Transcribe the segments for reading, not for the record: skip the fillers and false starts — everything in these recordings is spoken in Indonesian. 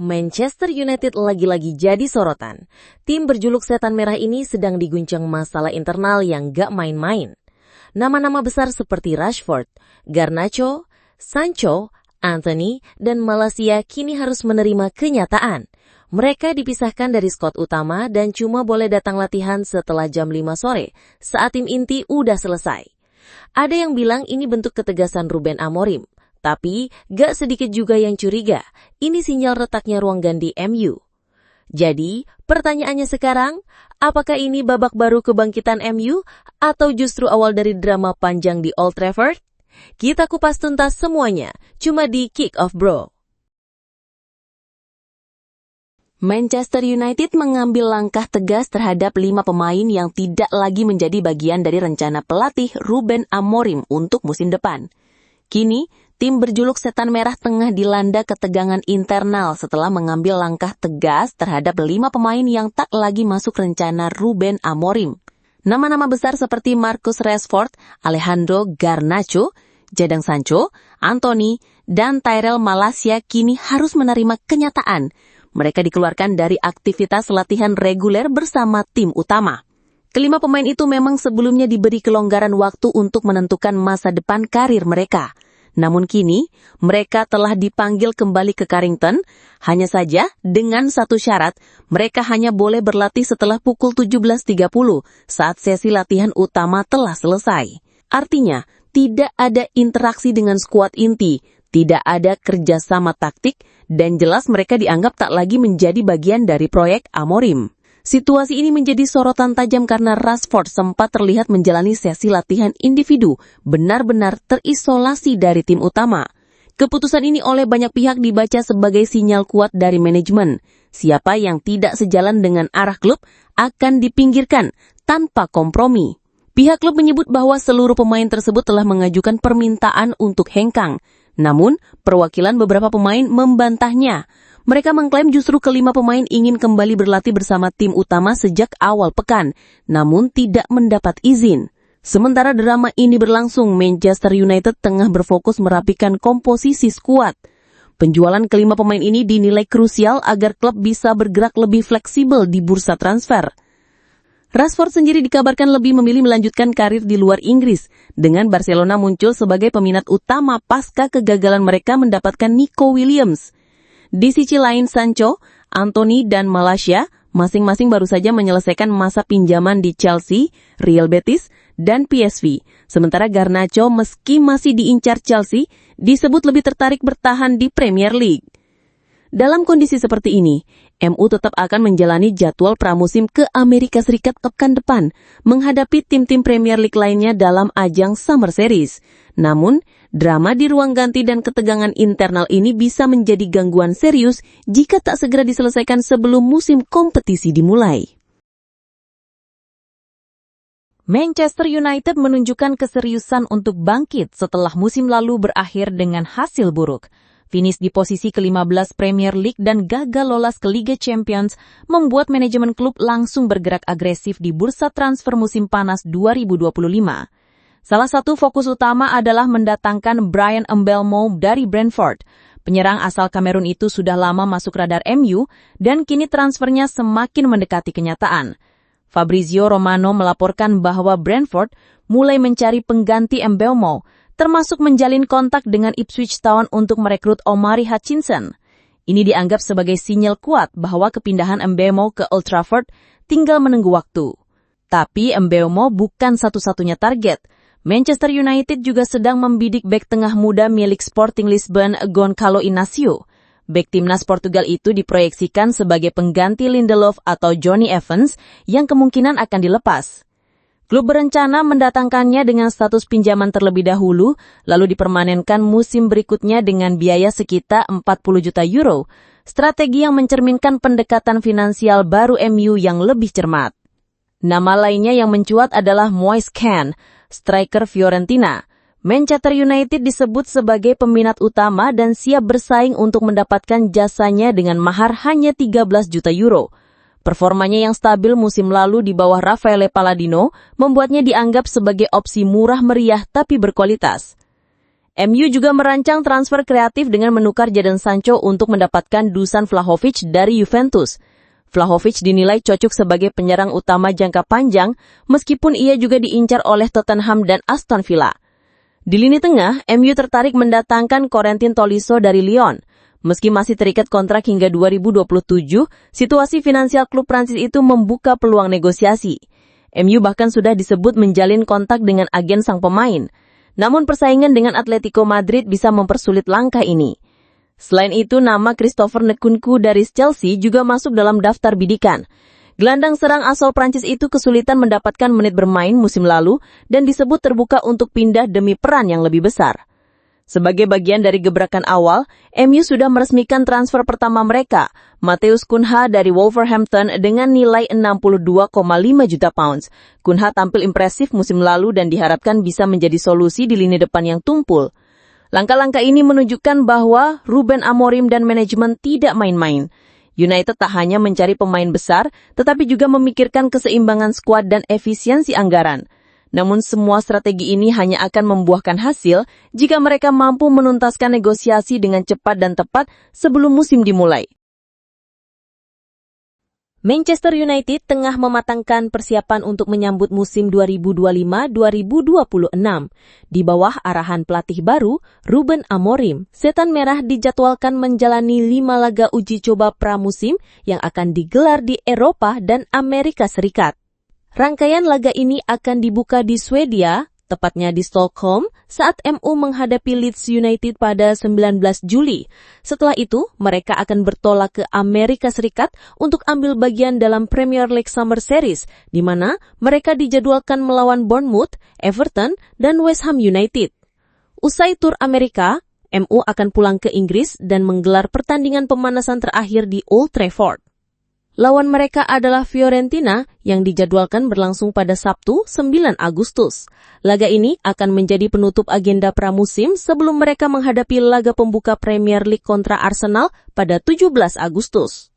Manchester United lagi-lagi jadi sorotan. Tim berjuluk Setan Merah ini sedang diguncang masalah internal yang gak main-main. Nama-nama besar seperti Rashford, Garnacho, Sancho, Anthony, dan Malaysia kini harus menerima kenyataan. Mereka dipisahkan dari skuad utama dan cuma boleh datang latihan setelah jam 5 sore saat tim inti udah selesai. Ada yang bilang ini bentuk ketegasan Ruben Amorim. Tapi, gak sedikit juga yang curiga, ini sinyal retaknya ruang ganti MU. Jadi, pertanyaannya sekarang, apakah ini babak baru kebangkitan MU atau justru awal dari drama panjang di Old Trafford? Kita kupas tuntas semuanya, cuma di Kick Off Bro. Manchester United mengambil langkah tegas terhadap 5 pemain yang tidak lagi menjadi bagian dari rencana pelatih Ruben Amorim untuk musim depan. Kini, tim berjuluk Setan Merah tengah dilanda ketegangan internal setelah mengambil langkah tegas terhadap 5 pemain yang tak lagi masuk rencana Ruben Amorim. Nama-nama besar seperti Marcus Rashford, Alejandro Garnacho, Jadon Sancho, Anthony, dan Tyrell Malacia kini harus menerima kenyataan. Mereka dikeluarkan dari aktivitas latihan reguler bersama tim utama. Kelima pemain itu memang sebelumnya diberi kelonggaran waktu untuk menentukan masa depan karir mereka. Namun kini, mereka telah dipanggil kembali ke Carrington, hanya saja dengan satu syarat, mereka hanya boleh berlatih setelah pukul 17.30 saat sesi latihan utama telah selesai. Artinya, tidak ada interaksi dengan skuad inti, tidak ada kerjasama taktik, dan jelas mereka dianggap tak lagi menjadi bagian dari proyek Amorim. Situasi ini menjadi sorotan tajam karena Rashford sempat terlihat menjalani sesi latihan individu, benar-benar terisolasi dari tim utama. Keputusan ini oleh banyak pihak dibaca sebagai sinyal kuat dari manajemen. Siapa yang tidak sejalan dengan arah klub akan dipinggirkan tanpa kompromi. Pihak klub menyebut bahwa seluruh pemain tersebut telah mengajukan permintaan untuk hengkang. Namun, perwakilan beberapa pemain membantahnya. Mereka mengklaim justru kelima pemain ingin kembali berlatih bersama tim utama sejak awal pekan, namun tidak mendapat izin. Sementara drama ini berlangsung, Manchester United tengah berfokus merapikan komposisi skuad. Penjualan kelima pemain ini dinilai krusial agar klub bisa bergerak lebih fleksibel di bursa transfer. Rashford sendiri dikabarkan lebih memilih melanjutkan karir di luar Inggris, dengan Barcelona muncul sebagai peminat utama pasca kegagalan mereka mendapatkan Nico Williams. Di sisi lain, Sancho, Anthony, dan Malaysia masing-masing baru saja menyelesaikan masa pinjaman di Chelsea, Real Betis, dan PSV. Sementara Garnacho meski masih diincar Chelsea, disebut lebih tertarik bertahan di Premier League. Dalam kondisi seperti ini, MU tetap akan menjalani jadwal pramusim ke Amerika Serikat pekan depan, menghadapi tim-tim Premier League lainnya dalam ajang Summer Series. Namun, drama di ruang ganti dan ketegangan internal ini bisa menjadi gangguan serius jika tak segera diselesaikan sebelum musim kompetisi dimulai. Manchester United menunjukkan keseriusan untuk bangkit setelah musim lalu berakhir dengan hasil buruk. Finish di posisi ke-15 Premier League dan gagal lolos ke Liga Champions membuat manajemen klub langsung bergerak agresif di bursa transfer musim panas 2025. Salah satu fokus utama adalah mendatangkan Bryan Mbeumo dari Brentford. Penyerang asal Kamerun itu sudah lama masuk radar MU dan kini transfernya semakin mendekati kenyataan. Fabrizio Romano melaporkan bahwa Brentford mulai mencari pengganti Mbeumo, termasuk menjalin kontak dengan Ipswich Town untuk merekrut Omari Hutchinson. Ini dianggap sebagai sinyal kuat bahwa kepindahan Mbeumo ke Old Trafford tinggal menunggu waktu. Tapi Mbeumo bukan satu-satunya target. Manchester United juga sedang membidik bek tengah muda milik Sporting Lisbon, Goncalo Inacio. Bek timnas Portugal itu diproyeksikan sebagai pengganti Lindelof atau Johnny Evans yang kemungkinan akan dilepas. Klub berencana mendatangkannya dengan status pinjaman terlebih dahulu, lalu dipermanenkan musim berikutnya dengan biaya sekitar 40 juta euro. Strategi yang mencerminkan pendekatan finansial baru MU yang lebih cermat. Nama lainnya yang mencuat adalah Moise Kean, striker Fiorentina. Manchester United disebut sebagai peminat utama dan siap bersaing untuk mendapatkan jasanya dengan mahar hanya 13 juta euro. Performanya yang stabil musim lalu di bawah Raffaele Palladino membuatnya dianggap sebagai opsi murah meriah tapi berkualitas. MU juga merancang transfer kreatif dengan menukar Jadon Sancho untuk mendapatkan Dusan Vlahovic dari Juventus. Vlahovic dinilai cocok sebagai penyerang utama jangka panjang, meskipun ia juga diincar oleh Tottenham dan Aston Villa. Di lini tengah, MU tertarik mendatangkan Corentin Tolisso dari Lyon. Meski masih terikat kontrak hingga 2027, situasi finansial klub Prancis itu membuka peluang negosiasi. MU bahkan sudah disebut menjalin kontak dengan agen sang pemain. Namun persaingan dengan Atletico Madrid bisa mempersulit langkah ini. Selain itu, nama Christopher Nkunku dari Chelsea juga masuk dalam daftar bidikan. Gelandang serang asal Prancis itu kesulitan mendapatkan menit bermain musim lalu dan disebut terbuka untuk pindah demi peran yang lebih besar. Sebagai bagian dari gebrakan awal, MU sudah meresmikan transfer pertama mereka, Matheus Cunha dari Wolverhampton dengan nilai 62,5 juta pounds. Cunha tampil impresif musim lalu dan diharapkan bisa menjadi solusi di lini depan yang tumpul. Langkah-langkah ini menunjukkan bahwa Ruben Amorim dan manajemen tidak main-main. United tak hanya mencari pemain besar, tetapi juga memikirkan keseimbangan skuad dan efisiensi anggaran. Namun semua strategi ini hanya akan membuahkan hasil jika mereka mampu menuntaskan negosiasi dengan cepat dan tepat sebelum musim dimulai. Manchester United tengah mematangkan persiapan untuk menyambut musim 2025-2026. Di bawah arahan pelatih baru, Ruben Amorim, Setan Merah dijadwalkan menjalani 5 laga uji coba pramusim yang akan digelar di Eropa dan Amerika Serikat. Rangkaian laga ini akan dibuka di Swedia, tepatnya di Stockholm, saat MU menghadapi Leeds United pada 19 Juli. Setelah itu, mereka akan bertolak ke Amerika Serikat untuk ambil bagian dalam Premier League Summer Series, di mana mereka dijadwalkan melawan Bournemouth, Everton, dan West Ham United. Usai tur Amerika, MU akan pulang ke Inggris dan menggelar pertandingan pemanasan terakhir di Old Trafford. Lawan mereka adalah Fiorentina yang dijadwalkan berlangsung pada Sabtu 9 Agustus. Laga ini akan menjadi penutup agenda pramusim sebelum mereka menghadapi laga pembuka Premier League kontra Arsenal pada 17 Agustus.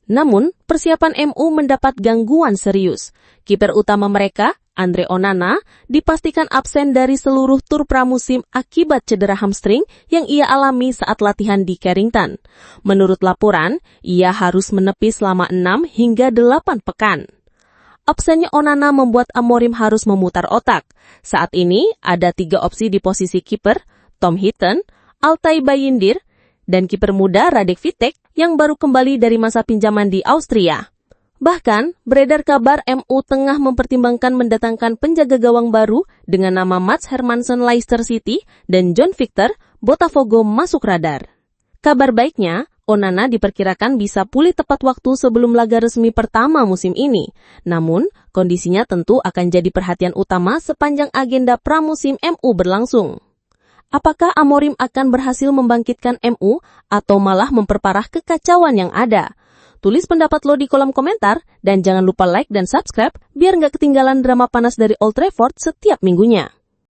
Namun, persiapan MU mendapat gangguan serius. Kiper utama mereka, Andre Onana, dipastikan absen dari seluruh tur pramusim akibat cedera hamstring yang ia alami saat latihan di Carrington. Menurut laporan, ia harus menepi selama 6 hingga 8 pekan. Absennya Onana membuat Amorim harus memutar otak. Saat ini ada 3 opsi di posisi kiper, Tom Heaton, Altay Bayindir, dan kiper muda Radek Vitek yang baru kembali dari masa pinjaman di Austria. Bahkan, beredar kabar MU tengah mempertimbangkan mendatangkan penjaga gawang baru dengan nama Mats Hermansen Leicester City dan John Victor Botafogo masuk radar. Kabar baiknya, Onana diperkirakan bisa pulih tepat waktu sebelum laga resmi pertama musim ini. Namun, kondisinya tentu akan jadi perhatian utama sepanjang agenda pramusim MU berlangsung. Apakah Amorim akan berhasil membangkitkan MU atau malah memperparah kekacauan yang ada? Tulis pendapat lo di kolom komentar dan jangan lupa like dan subscribe biar nggak ketinggalan drama panas dari Old Trafford setiap minggunya.